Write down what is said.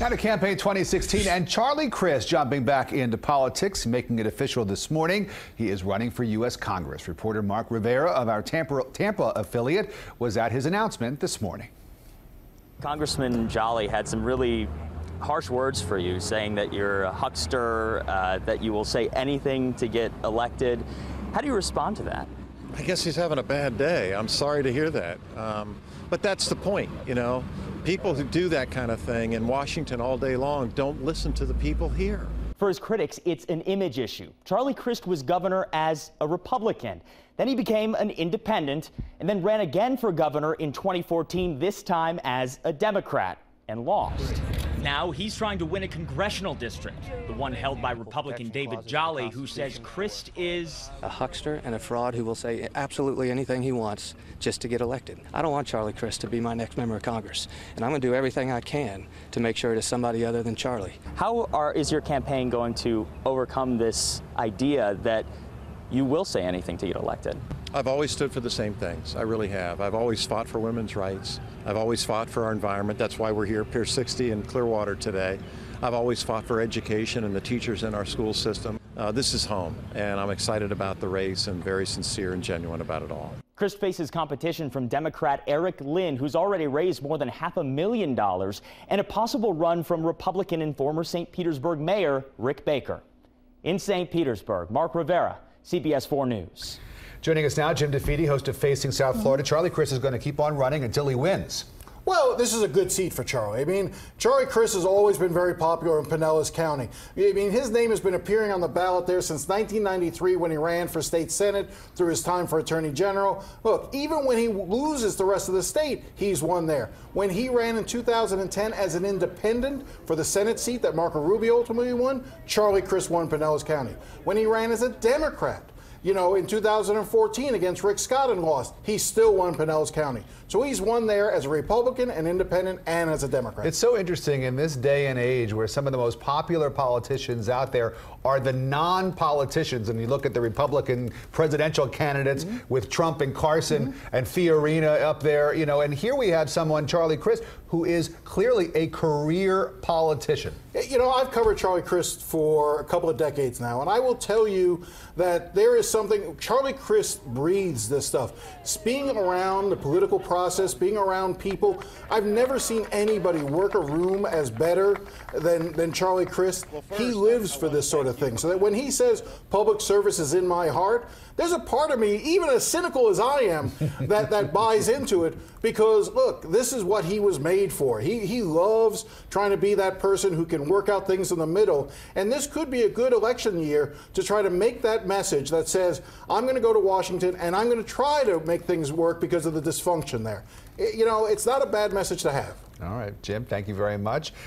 Now to campaign 2016 and Charlie Crist jumping back into politics, making it official this morning. He is running for U.S. Congress. Reporter Mark Rivera of our Tampa affiliate was at his announcement this morning. Congressman Jolly had some really harsh words for you, saying that you're a huckster, that you will say anything to get elected. How do you respond to that? I guess he's having a bad day. I'm sorry to hear that. But that's the point, you know. People who do that kind of thing in Washington all day long don't listen to the people here. For his critics, it's an image issue. Charlie Crist was governor as a Republican. Then he became an independent and then ran again for governor in 2014, this time as a Democrat, and lost. Now he's trying to win a congressional district, the one held by Republican David Jolly, who says Crist is a huckster and a fraud who will say absolutely anything he wants just to get elected. I don't want Charlie Crist to be my next member of Congress, and I'm going to do everything I can to make sure it is somebody other than Charlie. How is your campaign going to overcome this idea that you will say anything to get elected? I've always stood for the same things. I really have. I've always fought for women's rights. I've always fought for our environment. That's why we're here, Pier 60 in Clearwater today. I've always fought for education and the teachers in our school system. This is home, and I'm excited about the race and very sincere and genuine about it all. Crist faces competition from Democrat Eric Lynn, who's already raised more than $500,000, and a possible run from Republican and former St. Petersburg Mayor Rick Baker. In St. Petersburg, Mark Rivera, CBS 4 News. Joining us now, Jim DeFede, host of Facing South Florida. Charlie Crist is going to keep on running until he wins. Well, this is a good seat for Charlie. I mean, Charlie Crist has always been very popular in Pinellas County. I mean, his name has been appearing on the ballot there since 1993 when he ran for state senate, through his time for attorney general. Look, even when he loses the rest of the state, he's won there. When he ran in 2010 as an independent for the Senate seat that Marco Rubio ultimately won, Charlie Crist won Pinellas County. When he ran as a Democrat, you know, in 2014 against Rick Scott and lost, he still won Pinellas County. So he's won there as a Republican, an independent, and as a Democrat. It's so interesting in this day and age where some of the most popular politicians out there are the non-politicians. And you look at the Republican presidential candidates with Trump and Carson and Fiorina up there, you know, and here we have someone, Charlie Crist, who is clearly a career politician. You know, I've covered Charlie Crist for a couple of decades now, and I will tell you that there is something, Charlie Crist breathes this stuff. Being around the political process, being around people, I've never seen anybody work a room as better than Charlie Crist. He lives for this sort of thing. So that when he says public service is in my heart, there's a part of me, even as cynical as I am, that buys into it, because look, this is what he was made for. He loves trying to be that person who can work out things in the middle, and this could be a good election year to try to make that message that says, I'm going to go to Washington and I'm going to try to make things work because of the dysfunction there. You know, it's not a bad message to have. All right, Jim, thank you very much.